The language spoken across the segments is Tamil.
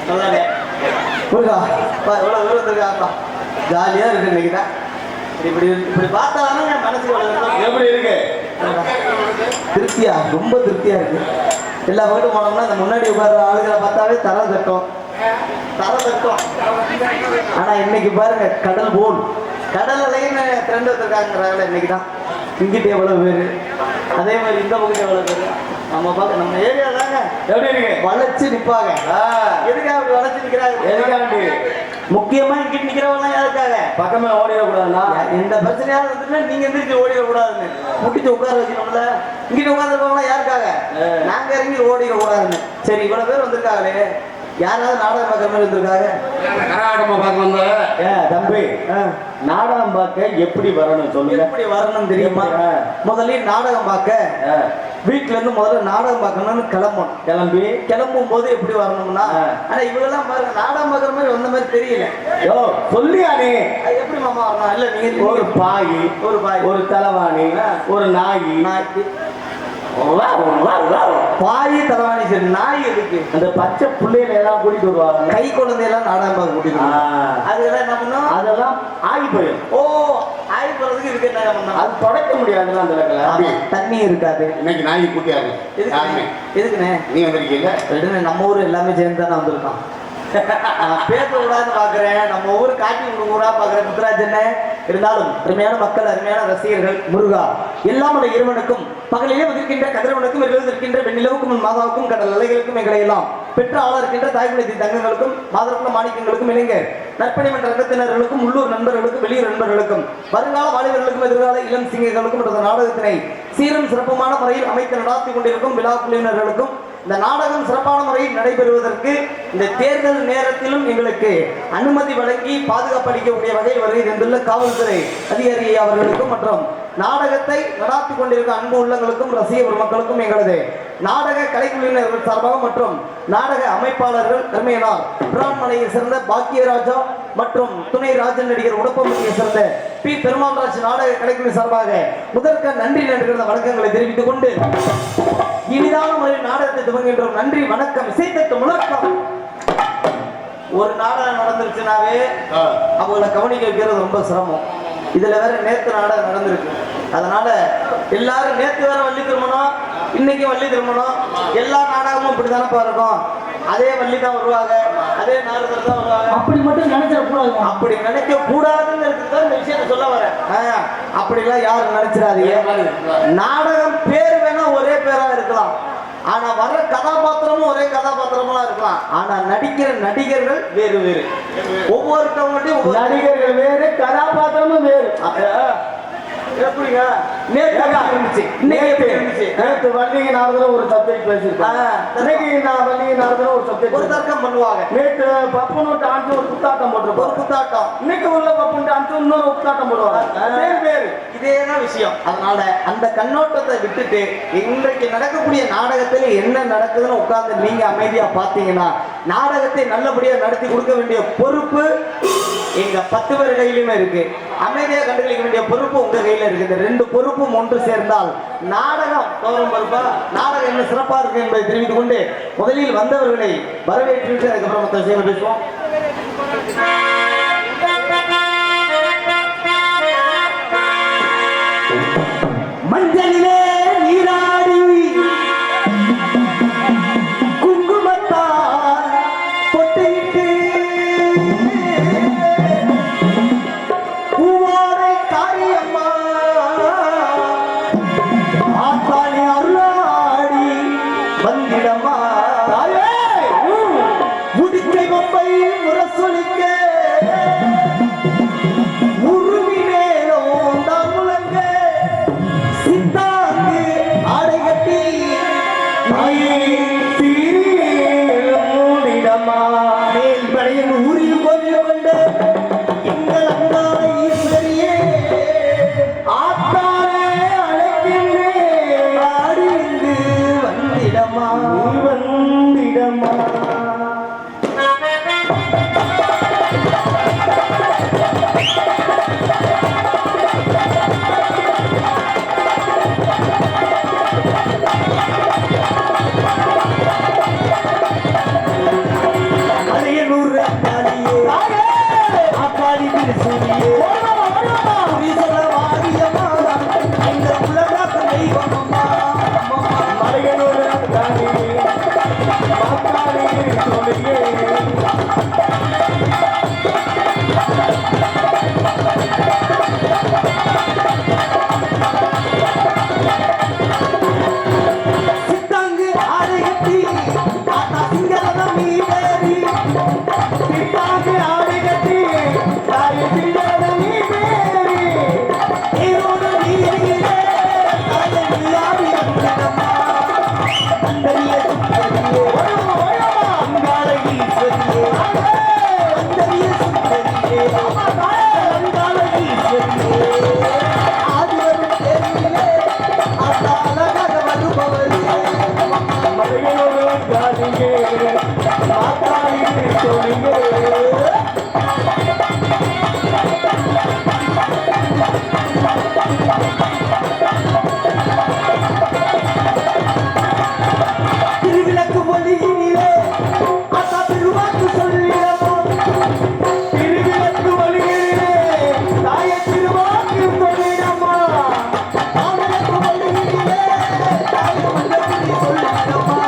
நல்லாங்க புரியுதா? எவ்வளோ தூரம் வந்துருக்காப்பா, ஜாலியாக இருக்கு இன்னைக்கு தான். இப்படி இப்படி பார்த்தாலும் என் மனசுக்கு எப்படி இருக்கு? திருப்தியா, ரொம்ப திருப்தியா இருக்கு. எல்லா வீட்டும் போனோம்னா இந்த முன்னாடி உட்கார்ற ஆளுகளை பார்த்தாவே தர தட்டம். ஆனா இன்னைக்கு பாருங்க, கடல் போல் கடல் அலைன்னு ட்ரெண்ட் வந்திருக்காங்கிறாங்களே இன்னைக்கு தான். இங்கிட்ட எவ்வளவு பேரு, அதே மாதிரி இந்த பகுதி எவ்வளவு பேரு. நம்ம பார்க்க நம்ம ஏரியா தாங்க எப்படி இருக்கு, வளைச்சு நிப்பாங்க. எதுக்காக அப்படி வளைச்சு நிக்கிறாங்க? எதுக்காண்டி? முக்கியமா இங்கிட்டு நிக்கிறவங்க யாருக்காக? பக்கமே ஓடிடக்கூடாதுன்னா இந்த பிரச்சனையாவது வந்துட்டு நீங்க எந்திரிச்சு ஓடிடக்கூடாதுன்னு முட்டிச்சு உட்கார வச்சுக்கணும்ல. இங்கிட்டு உட்காந்துருக்கவங்களா யாருக்காக? நாங்க இறங்கி ஓடிடக்கூடாதுன்னு. சரி, இவ்வளவு பேர் வந்திருக்காங்களே, யாராவது நாடகம் பார்க்க மாதிரி வந்திருக்காங்க? கரகாட்டமா பார்க்க வந்த தம்பி, நாடகம் பார்க்க எப்படி வரணும் சொல்லுங்க. எப்படி வரணும் தெரியுமா? முதல்ல நாடகம் பார்க்க வீட்டுல இருந்து முதல்ல நாடகம் பார்க்கணும்னு கிளம்பும் போது எப்படி வரணும்னா, ஆனா இவங்கெல்லாம் பாருங்க நாடகம் பார்க்குற மாதிரி வந்த மாதிரி தெரியல. யோ சொல்லியானே, எப்படி மாமா வரணும்? இல்ல நீங்க ஒரு பாய், ஒரு தலைவாணி, ஒரு நாய், பாய் தலைவாணி. சரி, நாய் எதுக்கு? அந்த பச்சை பிள்ளைகளை எல்லாம் கூட்டிட்டு வருவாங்க, கை குழந்தையெல்லாம் நாடகம் பார்க்க கூட்டிட்டு. அதெல்லாம் என்ன பண்ணும்? அதெல்லாம் ஆகி போயிடும். ஓ, ஆகி போறதுக்கு இதுக்கு என்ன பண்ணணும்? அது தொடக்க முடியாதுன்னா அந்த இடத்துல தண்ணி இருக்காது. இன்னைக்கு நாய் கூட்டியாரு. எதுக்குண்ணே நீ வந்திருக்கீங்க? நம்ம ஊர் எல்லாமே சேர்ந்து தானே வந்திருக்கோம். பேசக்கூடாதுன்னு பாக்குறேன், நம்ம ஊர் காட்டி ஊரா பாக்குறேன் முத்துராஜன். இருந்தாலும் அருமையான மக்கள், அருமையான ரசிகர்கள், முருகா எல்லாம் உள்ள இறைவனுக்கும் பகலிலே வந்திருக்கின்ற கதிரவனுக்கும் இரவில் இருக்கின்ற வெண்ணிலவுக்கும் மாதாவுக்கும் கடல் அலைகளுக்கும் எங்களை எல்லாம் பெற்ற ஆளா இருக்கின்ற தாய்குலத்தின் தங்கங்களுக்கும் மாதரக்குள்ள மாணிக்கங்களுக்கும் இளைஞர் நற்பணி மன்ற ரங்கத்தினர்களுக்கும் உள்ளூர் நண்பர்களுக்கும் வெளியூர் நண்பர்களுக்கும் வருங்கால வாலிபர்களுக்கும் எதிர்கால இளம் சிங்கங்களுக்கும் இந்த நாடகத்தினை சீரும் சிறப்புமான முறையில் அமைத்து நடாத்தி கொண்டிருக்கும் விழா குழுவினர்களுக்கும் இந்த நாடகம் சிறப்பான முறையில் நடைபெறுவதற்கு இந்த தேர்தல் நேரத்திலும் எங்களுக்கு அனுமதி வழங்கி பாதுகாப்பு அளிக்கக்கூடிய வகையில் வருகை தந்துள்ள காவல்துறை அதிகாரி அவர்களுக்கும் மற்றும் நாடகத்தை நடாத்தி கொண்டிருக்கும் அன்பு உள்ளங்களுக்கும் ரசிக பெருமக்களுக்கும் எங்களது நாடக கலைக்குழுவினர்கள் சார்பாக மற்றும் நாடக அமைப்பாளர்கள் கர்மையனார் பிரான்மலையை சேர்ந்த பாக்கியராஜா மற்றும் துணை ராஜன் நடிகர் உடப்பமணியை சேர்ந்த பி பெருமாள்ராஜ் நாடக கலைக்குழு சார்பாக முதற்க நன்றி என்கிற வணக்கங்களை தெரிவித்துக் கொண்டு இனிதான முறையில் நாடகத்தை துவங்குகின்றோம். நன்றி, வணக்கம். இசைத்தட்டு முழக்கம். ஒரு நாடகம் நடந்துருச்சுனாவே அவங்களை கவனிக்க வைக்கிறது ரொம்ப சிரமம். இதுல வேற நேத்து நாடகம் நடந்திருக்கு. அதனால எல்லாரும் நேத்து வேற வள்ளி திருமணம், இன்னைக்கு வள்ளி திருமணம், எல்லா நாடகமும் இப்படிதானப்பா இருக்கும். அதே வள்ளி தான் வருவாங்க, அதே நாடகத்தில் தான் வருவாங்க. அப்படி மட்டும் நினைச்சிட கூடாது. அப்படி நினைக்க கூடாதுன்னு இருக்குதான் இந்த விஷயத்த சொல்ல வரேன். அப்படிலாம் யாரும் நினைச்சிடாதீங்க. நாடகம் பேர் வேணா ஒரே பேரா இருக்கலாம், ஆனா வர்ற கதாபாத்திரமும் ஒரே கதாபாத்திரமா இருக்கலாம். ஆனா நடிக்கிற நடிகர்கள் வேறு வேறு. ஒவ்வொருத்தவங்கள்டையும் நடிகர்கள் வேறு, கதாபாத்திரமும் வேறு. எப்படிங்க நேற்று வள்ளிங்க நாரதர் ஒரு சப்ஜெக்ட் பேசியிருக்காங்க, இன்னைக்கு நான் வள்ளிங்க நாரதர் ஒரு சப்ஜெக்ட் ஒரு தர்க்கம் பண்ணுவாங்க. நேற்று பப்புன்னு டான்ஸ் ஒரு குத்தாட்டம் போட்டிருப்போம், ஒரு குத்தாட்டம். இன்னைக்கு உள்ள பப்புன்னு டான்ஸ் இன்னொரு குத்தாட்டம் போடுவாங்க. வேறு வேறு இதேதான் விஷயம். அதனால அந்த கண்ணோட்டத்தை விட்டுட்டு இன்றைக்கு நடக்கக்கூடிய நாடகத்தில் என்ன நடக்குதுன்னு உட்கார்ந்து நீங்க அமைதியா பார்த்தீங்கன்னா நாடகத்தை நல்லபடியா நடத்தி கொடுக்க வேண்டிய பொறுப்பு எங்க 10 பேர் கையிலுமே இருக்கு. அமைதியா கண்டுகளிக்க வேண்டிய பொறுப்பு உங்க கையில இருக்கு. இந்த ரெண்டு பொறுப்பும் ஒன்று சேர்ந்தால் நாடகம் தோறும் பொறுப்பா நாடகம் என்ன சிறப்பா இருக்கு என்பதை தெரிவித்துக் கொண்டு முதலில் வந்தவர்களை வரவேற்று அதுக்கப்புறம் மற்ற விஷயங்கள் பேசுவோம். மஞ்சளிலே நீராடி குங்குமத்தால் பொட்டிட்டு பூவாரை காரியம்மா ஆத்தாளி அருளாடி வந்திடமா முடிக்கை கொம்பை முரசொலிக்க உருவி மேலும் தான் முழங்க சித்தாங்கு ஆடை கட்டி மூடிடமா மேல் படையின் ஊரில் கோவில் கொண்ட எங்கள் அண்ணா ஈஸ்வரியே ஆத்தாரே அழைக்கின்றேன் ஆடிந்து வந்திடமா வந்திடமா. திருவிளக்கு ஒளியினிலே அத்தா திருவாக்கு சொல்லிடமோ திருவிளக்கு ஒளியினிலே தாய திருவாக்கு சொல்லிடமா மாவிளக்கு ஒளியினிலே தாய மண்டபத்தில் சொல்லிடமா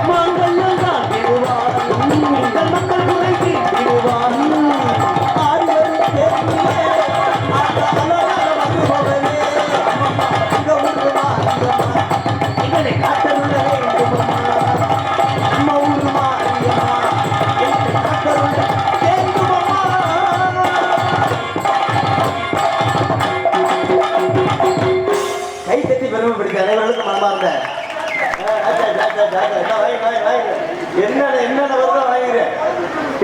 மாங்கல்யம் தான் திருவார் மக்கள் குறைக்கு திருவார் ஆறுவரும் தேர்விலே கை தட்டி பெருமைப்படுத்தி அனைவர்களுக்கு மனமார்ந்த என்ன வருதோ வாங்கிறேன்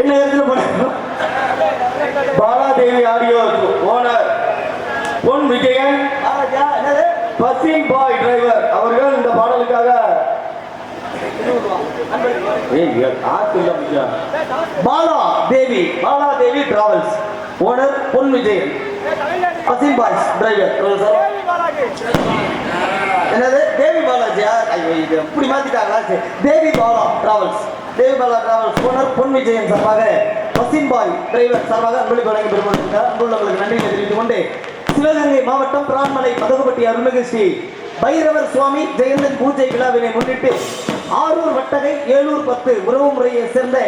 என்ன இடத்துல போன பாலாதேவி ஆடியோ ஓனர் பொன் விஜயன் பசின் பாய் டிரைவர் அவர்கள் இந்த பாடலுக்காக பாலாதேவி டிராவல்ஸ் ஓனர் பொன் விஜயன் பசின் பாய்ஸ் டிரைவர் என்னது தேவி பாலாஜியா இப்படி மாத்திட்டாங்களா தேவி பாலா டிராவல்ஸ் ஓனர் பொன் விஜயன் சார்பாக பசின் பாய் டிரைவர் சார்பாக அன்பளிப்பு வழங்கி பெறுவதற்காக அன்புள்ளவர்களுக்கு நன்றியை தெரிவித்துக் கொண்டு சிவகங்கை மாவட்டம் பிரான்மலை மதகுபட்டி அருள்மிகு ஸ்ரீ பைரவர் சுவாமி ஜெயந்தன் பூஜை விழாவினை முன்னிட்டு ஆரூர் வட்டகை 710 உறவு முறையை சேர்ந்த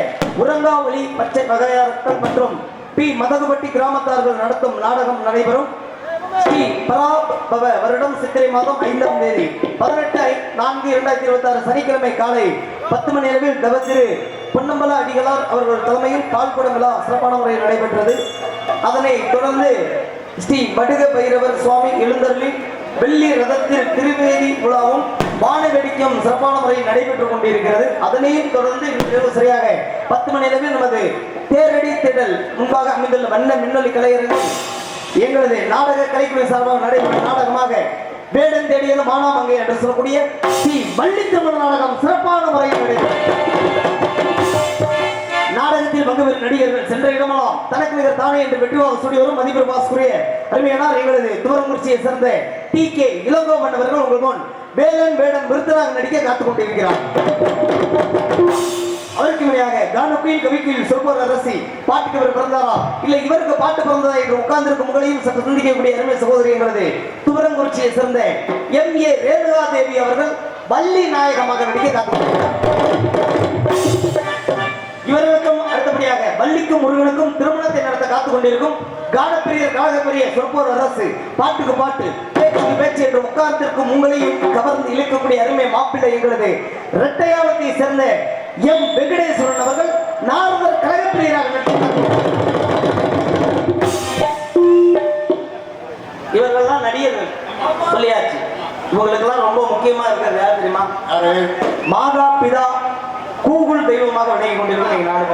உரங்காவளி பச்சை வகையாரர்கள் மற்றும் பி மதகுபட்டி கிராமத்தார்கள் நடத்தும் நாடகம் நடைபெறும். ஸ்ரீ பராபவ வருடம் சித்திரை மாதம் 5ஆம் தேதி 18/4/2026 சனிக்கிழமை காலை 10 மணி அளவில் தவத்திரு பொன்னம்பல அடிகளார் அவர்கள் தலைமையில் பால்குடம் விழா சிறப்பான முறையில் நடைபெற்றது. அதனை தொடர்ந்து ஸ்ரீ வடுக பைரவர் சுவாமி எழுந்தருளி வெள்ளி ரதத்தில் திருவேதி விழாவும் வான வெடிக்கும் சிறப்பான முறையில் நடைபெற்றுக் கொண்டிருக்கிறது. அதனையும் தொடர்ந்து சரியாக 10 மணி அளவில் நமது தேரடி திடல் முன்பாக அமைந்துள்ள வண்ண மின்னொலி கலைஞர்கள் எங்களது நாடக கலைக்குழு சார்பாக நடைபெறும் நாடகமாக வேடன் தேடியது மானாமங்கை என்று சொல்லக்கூடிய ஸ்ரீ வள்ளித்திருமண நாடகம் சிறப்பான முறையில் நடைபெறும். நாடகத்தில் பங்கு பெறும் நடிகர்கள் சென்ற இடமெல்லாம் தனக்கு நிகர் தானே என்று வெற்றிவாக ஸ்டுடியோரும் மதிப்பு பாஸ்குரிய அருமையானார் எங்களது துவரங்குறிச்சியை சேர்ந்த TK இளங்கோவன் அவர்கள் உங்கள் முன் வேலன் வேடன் விருத்தனாக நடிக்க காத்துக் கொண்டிருக்கிறார். அவருக்கு முறையாக கானக்குயில் கவிக்குயில் சொல்போர் அரசி பாட்டுக்கு இவர் பிறந்தாரா இல்லை இவருக்கு பாட்டு பிறந்ததா என்று உட்கார்ந்திருக்கும் உங்களையும் சற்று சிந்திக்கக்கூடிய அருமை சகோதரி எங்களது துவரங்குறிச்சியை சேர்ந்த MA ரேணுகா தேவி அவர்கள் வள்ளி நாயகமாக நடிக்க காத்துக் கொண்டிருக்கிறார். இவர்களுக்கும் அடுத்தபடியாக வள்ளிக்கும் முருகனுக்கும் திருமணத்தை நடத்த காத்துக் கொண்டிருக்கும் கானப்பிரியர் காகப்பிரிய சொற்போர் அரசு பாட்டுக்கு பாட்டு பேச்சுக்கு பேச்சு என்று உட்கார்ந்திருக்கும் உங்களையும் கவர்ந்து இழுக்கக்கூடிய அருமை மாப்பிள்ளை எங்களது இரட்டையாவத்தை சேர்ந்த எம் வெங்கடேஸ்வரன் அவர்கள் நாரதர் கழகப்பிரியராக நடித்தார். இவர்கள்லாம் நடிகர்கள் சொல்லியாச்சு. இவங்களுக்கெல்லாம் ரொம்ப முக்கியமா இருக்கிறது யார் தெரியுமா? மாதா பிதா கூகுள் தெய்வமாக விளங்கி கொண்டிருக்கும் நாடு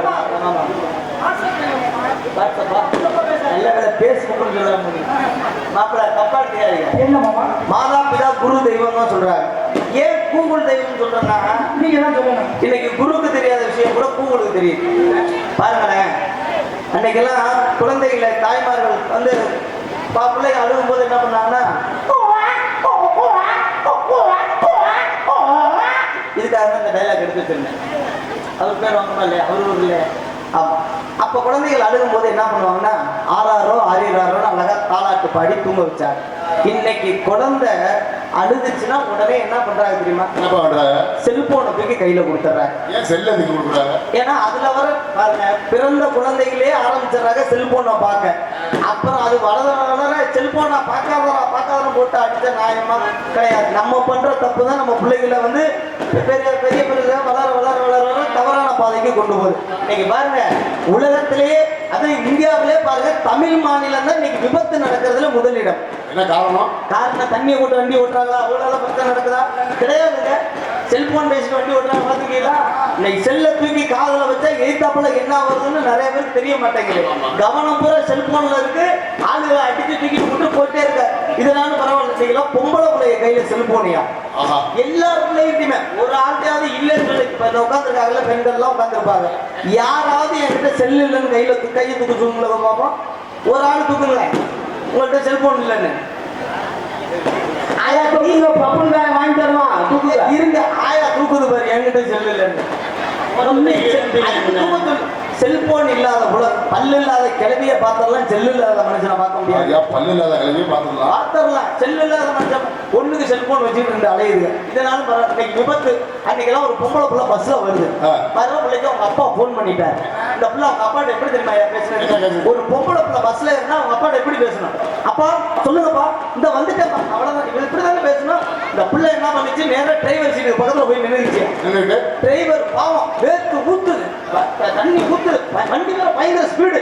மாதா பிதா குரு தெய்வம் தான் சொல்றாங்க. ஏன் கூகுள் தெய்வம் சொல்றேன்னா நீங்க தான் சொல்லணும். இன்னைக்கு குருக்கு தெரியாத விஷயம் கூட கூகுளுக்கு தெரியுது. பாருங்களேன், அன்னைக்கெல்லாம் குழந்தைகளை தாய்மார்கள் வந்து பிள்ளை அழுகும் போது என்ன பண்ணாங்கன்னா இதுக்காக இந்த டைலாக் எடுத்து வச்சிருந்தேன். அவர் பேர் வாங்கணுமா இல்லையா? அவர் ஊர் இல்லையா? அப்ப குழந்தைகள் அழுகும் போது என்ன பண்ணுவாங்கன்னா ஆறாரோ அழகா தாலாட்டு பாடி தூங்க வச்சாங்க. இன்னைக்கு குழந்தை அழுதுச்சுன்னா உடனே என்ன பண்றாங்க தெரியுமா? என்ன பண்றாங்க? செல்போனை தூக்கி கையில கொடுத்துறாங்க. ஏன் செல்ல தூக்கி கொடுக்குறாங்க? ஏன்னா அதுல வர பாருங்க பிறந்த குழந்தைகளே ஆரம்பிச்சிடறாங்க செல்போனை பார்க்க. அப்புறம் அது வளர செல்போனை பார்க்காதவரை போட்டு அடிச்ச நியாயமா கிடையாது. நம்ம பண்ற தப்பு தான் நம்ம பிள்ளைகளை வந்து பெரிய பெரிய பெரிய வளர தவறான பாதைக்கு கொண்டு போகுது. இன்னைக்கு பாருங்க உலகத்திலேயே அதுவும் இந்தியாவிலே பாருங்க தமிழ் மாநிலம் தான் இன்னைக்கு விபத்து நடக்கிறதுல முதலிடம். என்ன காரணம்? தண்ணியை போட்டு வண்டி ஓட்டுறாங்களா? அவ்வளோ பிரச்சனை நடக்குதா? கிடையாதுங்க. செல்போன் பேசிட்டு வண்டி ஓட்டுறாங்க பார்த்துக்கீங்களா? இன்னைக்கு செல்ல தூக்கி காதல வச்சா எதிர்த்தாப்புல என்ன வருதுன்னு நிறைய பேருக்கு தெரிய மாட்டேங்குது. கவனம் பூரா செல்போன்ல இருக்கு. ஆளுகளை அடிச்சு தூக்கி போட்டு போட்டே இருக்க இதனால பரவாயில்ல செய்யலாம். பொம்பளை பிள்ளைய கையில செல்போனியா ஆஹா. எல்லார் பிள்ளைகிட்டயுமே ஒரு ஆள்கிட்டயாவது இல்லைன்னு சொல்லி இப்ப இந்த உட்காந்துருக்காங்கல்ல பெண்கள்லாம் உட்காந்துருப்பாங்க. யாராவது என்கிட்ட செல் இல்லைன்னு கையை தூக்க சொல்லுங்களா பார்ப்போம். ஒரு ஆள் தூக்குங்களேன் உங்கள்கிட்ட செல்போன் இல்லைன்னு. ஆயா தூக்குங்க, பப்புன் காய வாங்கி தரமா தூக்குங்க. இருங்க, ஆயா தூக்குது பாரு என்கிட்ட செல் இல்லைன்னு. செல்போன் இல்லாத பல்லு இல்லாத கிளவிய பார்த்தரலாம், செல்லு இல்லாத மனுஷனை பார்க்க முடியாது. பல்லு இல்லாத கிளவிய பார்த்தரலாம், செல்லு இல்லாத மனுஷன் ஒண்ணுக்கு செல்போன் வச்சுட்டு இருந்து அலையுது. இதனால இன்னைக்கு விபத்து. அன்னைக்கெல்லாம் ஒரு பொம்பளை பிள்ளை பஸ்ல வருது. வர பிள்ளைக்கு அவங்க அப்பா போன் பண்ணிட்டாரு. இந்த பிள்ளை அவங்க அப்பாட்ட எப்படி தெரியுமா பேசுறது? ஒரு பொம்பளை பிள்ளை பஸ்ல இருந்தா அவங்க அப்பாட்ட எப்படி பேசணும்? அப்பா சொல்லுங்கப்பா, இந்த வந்துட்டேன் அவ்வளவுதான். இவன் இப்படிதானே பேசணும். இந்த பிள்ளை என்ன பண்ணிச்சு, நேரா டிரைவர் சீட்டுக்கு பக்கத்துல போய் நின்றுச்சு. டிரைவர் பாவம் வேர்த்து ஊத்துது, தண்ணி ஊத்துது, வண்டி மேல பயங்கர ஸ்பீடு,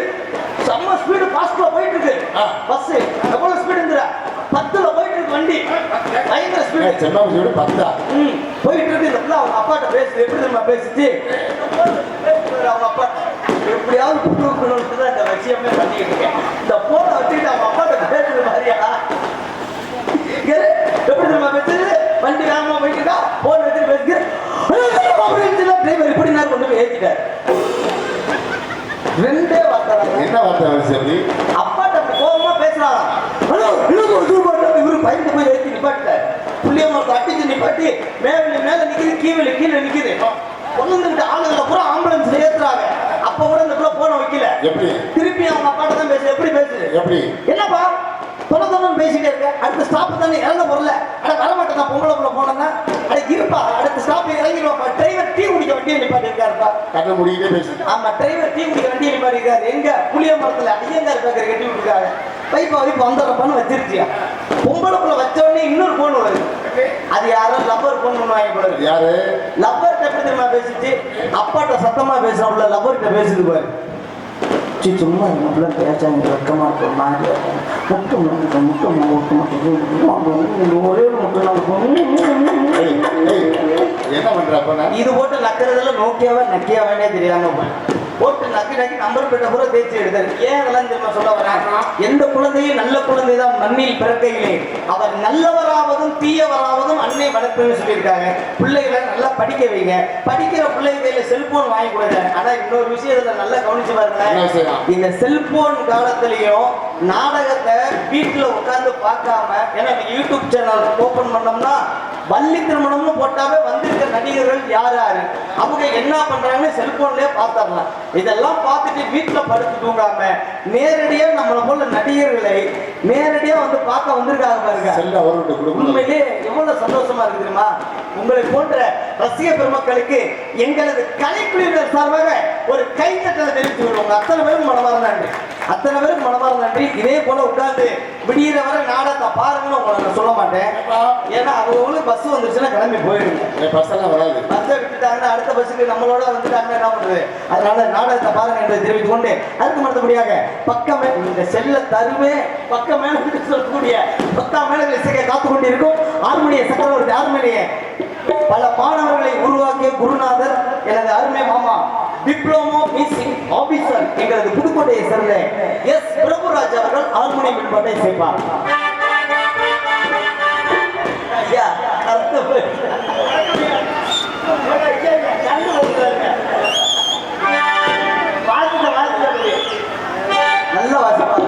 செம்ம ஸ்பீடு, பாஸ்ட்ல போயிட்டு இருக்கு பஸ். எவ்வளவு ஸ்பீடுங்கிற 10ல போயிட்டு இருக்கு வண்டி, பயங்கர ஸ்பீடு. செம்ம ஸ்பீடு 10 போயிட்டு இருக்கு. இந்த பிள்ளை அவங்க அப்பாட்ட பேசுது. எப்படி தெரியுமா பேசிச்சு? அவங்க அப்பா எப்படியாவது புதுக்கணும்னு தான் இந்த விஷயமே பண்ணிட்டு இருக்கேன். இந்த போனை வச்சுக்கிட்டு அவங்க அப்பாட்ட பேசுறது மாதிரியா? எப்படி தெரியுமா பேசுது? வண்டி வேகமா போயிட்டு இருக்கா, போன் வச்சு பேசுகிறேன். டிரைவர் இப்படி நேரம் கொண்டு போய் ஏற்றிட்டார். ரெண்டே வார்த்தை. என்ன வார்த்தை? அப்பாட்ட கோபமா பேசுறாங்க. இவரு பயந்து போய் ஏற்றி நிப்பாட்டார். புள்ளியம்மா அட்டிச்சு நிப்பாட்டி மேல நிக்குது, கீழே நிக்குது. கொண்டு ஆளுங்களை பூரா ஆம்புலன்ஸ்ல ஏத்துறாங்க. அப்ப கூட இந்த பிள்ளை போன வைக்கல. திருப்பி அவங்க அப்பாட்ட தான் பேசுது. எப்படி பேசுது? என்னப்பா தொண்ணு பேசிட்டே இருக்க, அடுத்த ஸ்டாப் தானே இறங்க போறல. அட வரமாட்டேன், பொம்பளை பிள்ளை போனேன்னா அட இருப்பா, அடுத்த ஸ்டாப் இறங்கிடுவாப்பா. டிரைவர் டீ குடிக்க வண்டியை நிப்பாட்டி இருக்காருப்பா. கண்ண முடிக்கிட்டே பேசுது. ஆமா, டிரைவர் டீ குடிக்க வண்டியை நிப்பாட்டி இருக்காரு. எங்க புளிய மரத்துல ஐயங்கார் பேக்கரை கட்டி விட்டுருக்காங்க. வைப்பா வந்துடுறப்பான்னு வச்சிருச்சியா. பொம்பளை பிள்ளை வச்ச உடனே இன்னொரு போன் வருது. அது யாரும் லவ்வர் போன் பண்ணுவாங்க போல. யாரு லவ்வர் எப்படி தெரியுமா பேசிச்சு? அப்பாட்ட சத்தமா பேசுறோம்ல, லவ்வர்கிட்ட பேசுது பாரு. சும்மா நம்மளாம் பேச்சாங்க வெக்கமா இருக்கும். ஒரே என்ன பண்ற? இது போட்டு நக்கிறதுல நோக்கியாவா நக்கியாவே தெரியாம போட்டு நக்கி நம்பர் பிளேட்டை பூரா தேய்ச்சி எடுத்தாரு. ஏன் அதெல்லாம் தெரியுமா சொல்ல வரேன்? எந்த குழந்தையும் நல்ல குழந்தை தான் மண்ணில் பிறக்கையிலே அவர் நல்லவராவதும் தீயவராவதும் அன்னை வளர்ப்புன்னு சொல்லியிருக்காங்க. பிள்ளைகளை நல்லா படிக்க வைங்க. படிக்கிற பிள்ளைங்க கையில செல்போன் வாங்கி கொடுங்க. ஆனா இன்னொரு விஷயத்துல நல்லா கவனிச்சு பாருங்க. இந்த செல்போன் காலத்திலையும் நாடகத்தை வீட்டுல உட்கார்ந்து பார்க்காம, ஏன்னா யூடியூப் சேனல் ஓபன் பண்ணோம்னா வள்ளி திருமணம்னு போட்டாவே வந்திருக்க நடிகர்கள் யாரு அவங்க என்ன பண்றாங்கன்னு செல்போன்லயே பார்த்தரலாம். இதெல்லாம் பார்த்துட்டு வீட்டுல படுத்து தூங்காம நேரடியா நம்மள போல நடிகர்களை நேரடியா வந்து பார்க்க வந்திருக்காங்க பாருங்க. உண்மையிலே எவ்வளவு சந்தோஷமா இருக்கு தெரியுமா? உங்களை போன்ற ரசிக பெருமக்களுக்கு எங்களது கலைக்குழுவினர் சார்பாக ஒரு கைத்தட்டலை தெரிவித்து விடுவோம். அத்தனை பேரும் மனமார்ந்த நன்றி, அத்தனை பேரும் மனமார்ந்த நன்றி. இதே போல உட்கார்ந்து விடியிற வரை நாடகத்தை பாருங்கன்னு உங்களை நான் சொல்ல மாட்டேன். ஏன்னா அவங்களுக்கு பஸ் வந்துருச்சுன்னா கிளம்பி போயிடுங்க. பஸ் எல்லாம் வராது. பஸ்ஸை விட்டுட்டாங்கன்னா அடுத்த பஸ்ஸுக்கு நம்மளோட வந்துட்டாங்கன்னா என்ன பண்றது? அதனால நாடகத்தை பாருங்க என்று தெரிவித்துக் கொண்டு அதுக்கு மற்றபடியாக பக்கம் இந்த செல்ல தருவே பக்கம் மேல சொல்லக்கூடிய 10ஆம் மேல இசையை காத்து கொண்டிருக்கும் ஆர்மணிய சக்கரவர்த்தி ஆர்மணிய பல மாணவர்களை உருவாக்கிய குருநாதர் எனது அருமை மாமா டிப்ளமோ மியூசிக் ஆபீசர் எங்களது புதுக்கோட்டையை சேர்ந்த எஸ் பிரபுராஜ் அவர்கள் ஹார்மோனியம் மேம்பாட்டை செய்வார். ஐயா நல்ல வாசிப்பாங்க.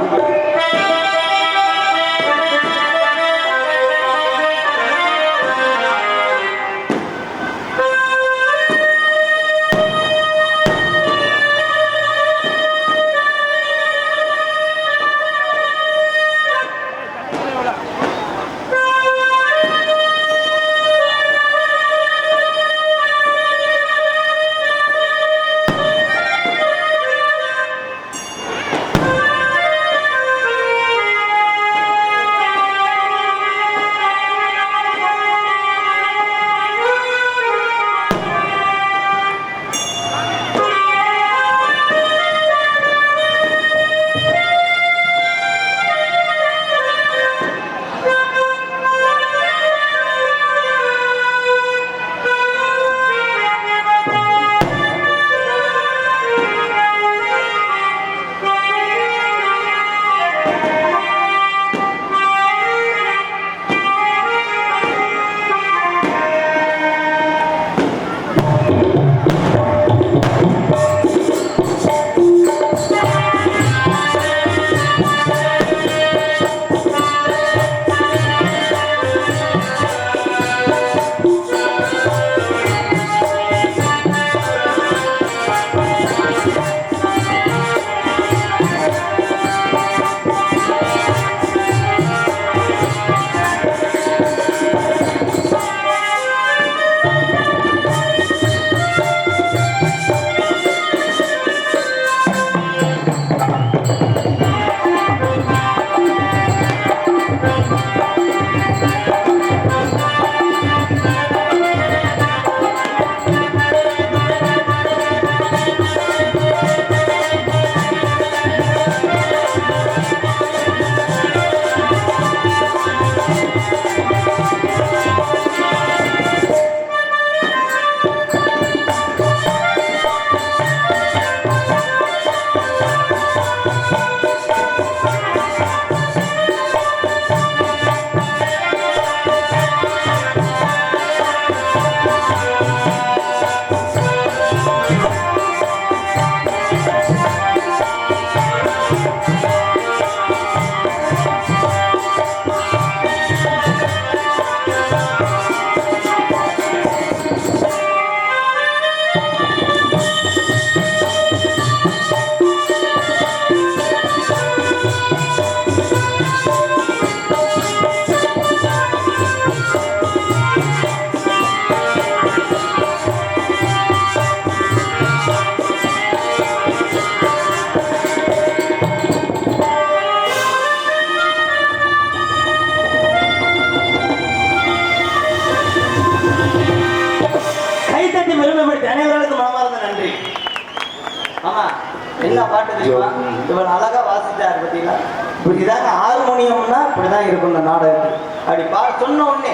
தெரியுமா? இவன் அழகா வாசிச்சாரு பார்த்தீங்களா? இப்படிதாங்க ஹார்மோனியம்னா இப்படிதான் இருக்கும் இந்த நாடகம். அப்படி சொன்ன உடனே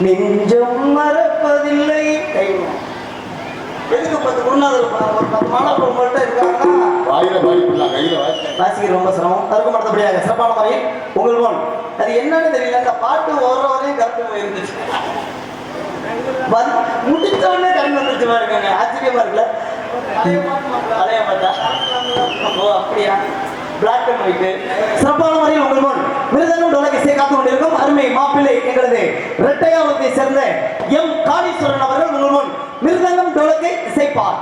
நெஞ்சம் மறப்பதில்லை கைவிடும். எதுக்கு 10 குருநாதர் ஒரு 10 மாணவர்கள் உங்கள்கிட்ட இருக்காங்கன்னா வாயில பாடிக்கலாம், கையில வாசிக்க ரொம்ப சிரமம். அதுக்கு மற்றபடியாக சிறப்பான முறையில் உங்கள் போன் அது என்னன்னு தெரியல. அந்த பாட்டு ஓடுற வரையும் கருத்து இருந்துச்சு, முடிச்ச உடனே கருத்து வந்துச்சு பாருங்க. ஆச்சரியமா இருக்குல்ல? அலைய மாட்டா. ஓ அப்படியா? Black and white. சிறப்பான முறையில் உங்கள் முன் மிருதங்கம் டோலக் இசை காத்து கொண்டிருக்கும் அருமை மாப்பிள்ளை எங்களது இரட்டையாவத்தை சேர்ந்த எம் காளீஸ்வரன் அவர்கள் உங்கள் முன் மிருதங்கம் டோலக்கை இசைப்பார்.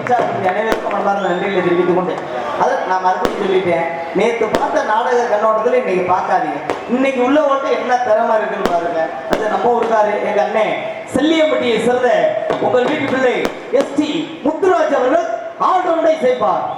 உற்சாகப்படுத்தி அனைவருக்கும் மனமார்ந்த நன்றிகளை தெரிவித்துக் கொண்டு அதை நான் மறுபடியும் சொல்லிட்டேன். நேற்று பார்த்த நாடக கண்ணோட்டத்தில் இன்னைக்கு பார்க்காதீங்க. இன்னைக்கு உள்ள ஓட்டு என்ன திறமை இருக்குன்னு பாருங்க. அது நம்ம ஊருக்காரு எங்க அண்ணன் செல்லியம்பட்டியை சேர்ந்த உங்கள் வீட்டு பிள்ளை எஸ்டி முத்துராஜ் அவர்கள் ஆல்ரவுண்டை சேர்ப்பார்.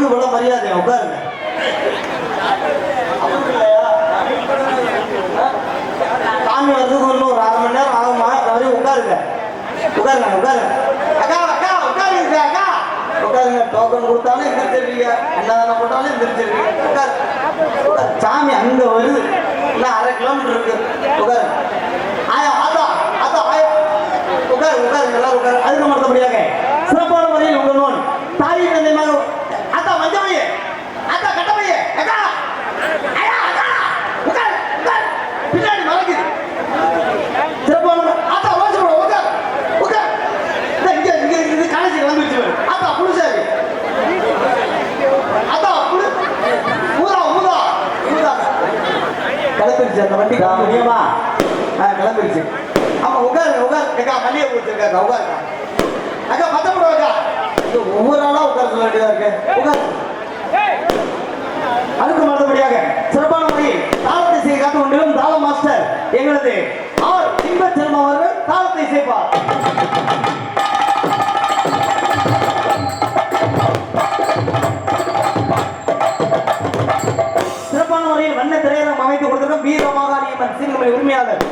இவ்வளவு மரியாதை உட்காருங்க. சாமி வர்றதுக்கு இன்னும் ஒரு 1/2 மணி நேரம் ஆகுமா? உட்காருங்க உட்காருங்க உட்காருங்க. அக்கா அக்கா உட்காருங்க அக்கா உட்காருங்க. டோக்கன் கொடுத்தாலும் எந்திரிச்சிருக்கீங்க, என்னதான போட்டாலும் எந்திரிச்சிருக்கீங்க. உட்காரு. சாமி அங்க வருது, இன்னும் 1/2 கிலோமீட்டர் இருக்கு. உட்காரு. ஆயா ஆதா ஆதா ஆயா உட்காரு உட்காருங்க எல்லாரும் உட்காரு. அதுக்கு மறுத்தபடியாக சிறப்பான முறையில் உங்கள் நோன் தாய் தந்தையாக அத்தா மஞ்சமையே அத்தா கட்டமையே அக்கா ஐயா அக்கா உட்காரு உட்காரு. பின்னாடி மறக்குது. சிறப்பான அத்தா ரோஜ் உட்காரு உட்காரு. இங்க இங்க இது காலேஜ் வந்துருச்சு. அத்தா புடிச்சாரு அத்தா புடி ஊதா ஊதா ஊதா கிளம்பிருச்சு அந்த வண்டி முடியுமா? கிளம்பிருச்சு. ஆமா உட்காருங்க உட்காரு. அக்கா மல்லிகை கொடுத்துருக்கா உட்காருக்கா. அக்கா பத்த கூட அக்கா ஒவ்வொரு நாளா உட்கார சொல்ல வேண்டியதா இருக்கு. உட்காரு. அதுக்கு மறுபடியாக சிறப்பான முறையில் தாளத்தை செய்ய காத்து கொண்டிருக்கும் தாள மாஸ்டர் எங்களது ஆர் இன்பச்செல்வம் அவர்கள் தாளத்தை செய்வார். சிறப்பான முறையில் வண்ண திரையரங்கம் அமைத்து கொடுத்திருக்கும் வீரமாகாளியம்மன் சிறுமலை உரிமையாளர்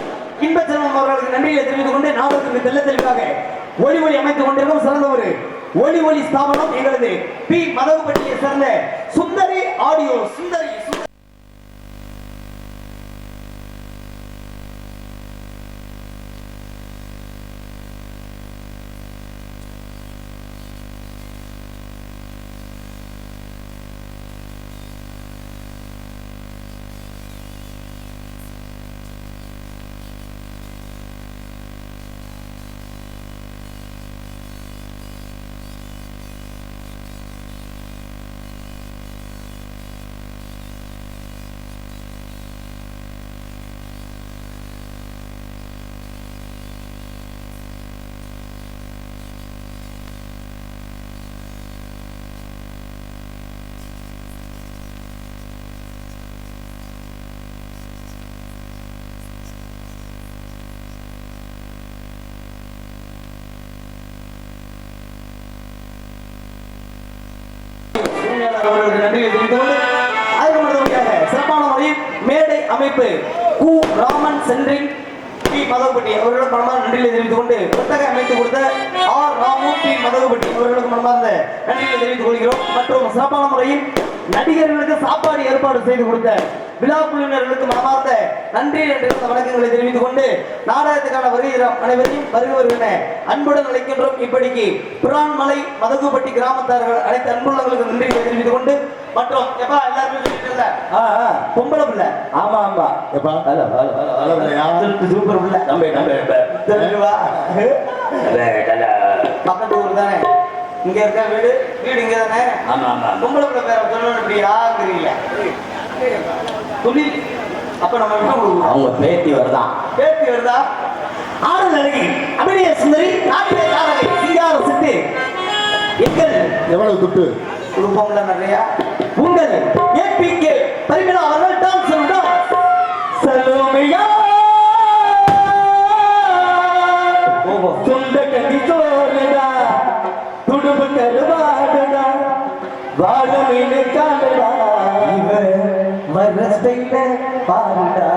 இன்பச்செல்வம் அவர்களுக்கு நன்றியை தெரிவித்துக் கொண்டு நாடகத்திற்கு தெல்ல தெளிவாக ஒளி அமைத்துக் கொண்டிருக்கும் சிறந்த ஒரு ஒளி ஒளி ஸ்தாபனம் எங்களது பி மதகுபட்டியை சேர்ந்த சுந்தரி ஆடியோ சுந்தரி அவர்களுக்கு நன்றியை தெரிவித்துக் சிறப்பான முறையில் மேடை அமைப்பு கு ராமன் சென்றின் பி மதகுபட்டி அவர்களுக்கு மனமார்ந்த நன்றியை தெரிவித்துக் கொண்டு புத்தக அமைத்து கொடுத்த ஆர் ராமு பி மதகுபட்டி அவர்களுக்கு மனமார்ந்த நன்றியை தெரிவித்துக் கொள்கிறோம். மற்றும் சிறப்பான முறையில் நடிகர்களுக்கு சாப்பாடு ஏற்பாடு செய்து கொடுத்த விழா குழுவினர்களுக்கு மனமார்ந்த நன்றி என்ற வணக்கங்களை தெரிவித்துக் கொண்டு நாடகத்துக்கான வருகிறார் அனைவரையும் வருகிற அன்புடன் அழைக்கின்றோம். இப்படிக்கு புரான்மலை மதகுபட்டி கிராமத்தார்கள் அனைத்து அன்புள்ளவர்களுக்கு நன்றிகளை தெரிவித்துக் கொண்டு மற்றும் எப்பா எல்லாருமே பொம்பளை பிள்ளை ஆமா ஆமா எப்பா சூப்பர் பிள்ளை பக்கத்து ஊர் தானே இங்க இருக்க வீடு வீடு இங்க தானே ஆமா ஆமா பொம்பளை பிள்ளை பேரை சொல்லணும் இப்படி யாருங்கிறீங்கள தொழில் அப்ப நம்ம அவங்க பேத்தி வருதா ஆடல் அழகி அபிநய சுந்தரி நாட்டிய காரகை சிங்கார சிட்டு எங்கள் எவ்வளவு துட்டு குடும்பம்ல நிறைய உங்கள் ஏபிகே பரிமளா அவர்கள் டான்ஸ் சொல்லுடா சலோமியா ஓஹோ சொந்த கண்டி சோறுடா துடுப்பு கருவாடுடா வாழ மீன் காடுடா இவர் வர ஸ்டைல பாருடா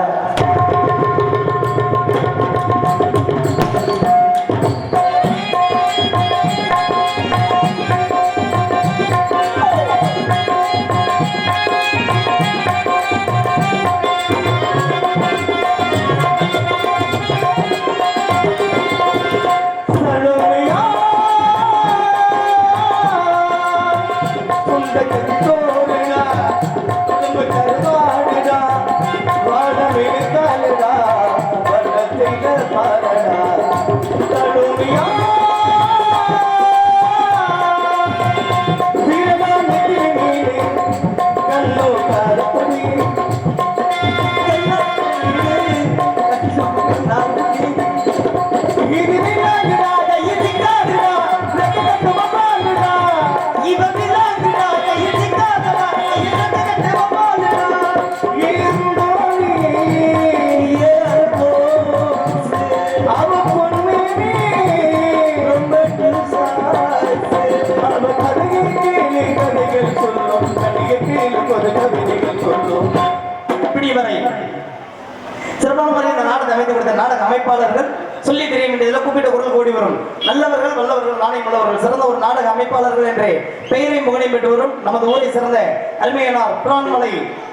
நாடக அமைப்பாளர்கள் சொல்லி தெரியும் இதில் கூப்பிட்ட குரல் கூடி வரும் நல்லவர்கள் வல்லவர்கள் நாணயம் உள்ளவர்கள் சிறந்த ஒரு நாடக அமைப்பாளர்கள் என்ற பெயரை முகனை பெற்று வரும் நமது ஊரை சிறந்த அருமையனார் புரான்மலை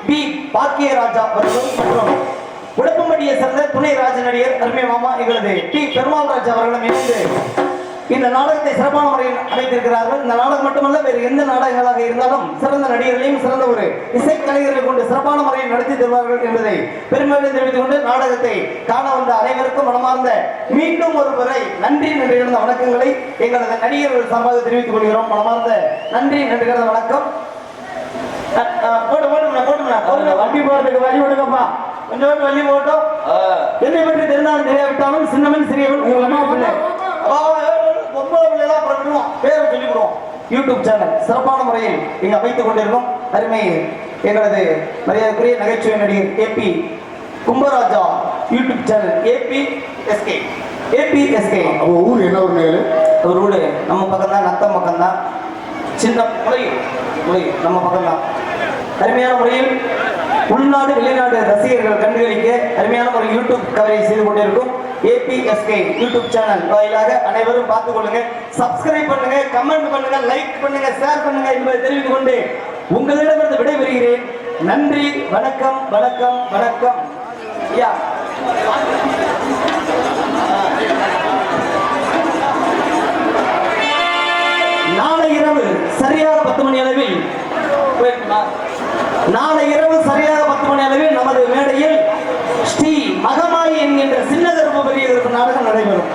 பி பாக்கியராஜா அவர்களும் மற்றும் உடப்பம்பட்டியை சேர்ந்த துணை ராஜ நடிகர் அருமை மாமா எங்களது டி பெருமாள் ராஜா அவர்களும் இணைந்து இந்த நாடகத்தை சிறப்பான முறையில் அமைத்திருக்கிறார்கள். இந்த நாடகம் மட்டுமல்ல வேறு எந்த நாடகங்களாக இருந்தாலும் சிறந்த நடிகர்களையும் சிறந்த ஒரு இசைக்கலைஞர்களை கொண்டு சிறப்பான முறையில் நடத்தி தருவார்கள் என்பதை பெருமையுடன் தெரிவித்துக் கொண்டு நாடகத்தை காண வந்த அனைவருக்கும் மனமார்ந்த மீண்டும் ஒரு முறை நன்றி கலந்த வணக்கங்களை எங்களது நடிகர்கள் சார்பாக தெரிவித்துக் கொள்கிறோம். மனமார்ந்த நன்றி கலந்த வணக்கம். வண்டி போறதுக்கு வழி விடுங்கப்பா, கொஞ்சம் வழி போட்டோம். என்னை பற்றி தெரிந்தாலும் தெரியாவிட்டாலும் சின்னவன் சிறியவன் பேரை சொல்லிவிடுவோம். யூடியூப் சேனல் சிறப்பான முறையில் இங்க அமைத்துக் கொண்டிருக்கும் அருமை எங்களது மரியாதைக்குரிய நகைச்சுவை நடிகர் ஏபி கும்பராஜா யூடியூப் சேனல் ஏபிஎஸ்கே. அவர் ஊர் என்ன ஒரு நேரு? அவர் ஊரு நம்ம பக்கம் தான், நத்தம் பக்கம் தான், சின்ன முறை நம்ம பக்கம் தான். அருமையான முறையில் உள்நாடு வெளிநாடு ரசிகர்கள் கண்டுகளிக்க அருமையான ஒரு யூடியூப் கவரேஜ் செய்து கொண்டிருக்கும் ஏபிஎஸ்கே யூடியூப் சேனல் வாயிலாக அனைவரும் பார்த்துக் கொள்ளுங்க. சப்ஸ்கிரைப் பண்ணுங்க, கமெண்ட் பண்ணுங்க, லைக் பண்ணுங்க, ஷேர் பண்ணுங்க என்பதை தெரிவித்துக் கொண்டு உங்களிடமிருந்து விடைபெறுகிறேன். நன்றி, வணக்கம், வணக்கம், வணக்கம். ஐயா நாளை இரவு சரியாக 10 மணி அளவில் நமது மேடையில் ஸ்ரீ மகமாயி என்கின்ற சின்ன தர்மபுரி நாடகம் நடைபெறும்.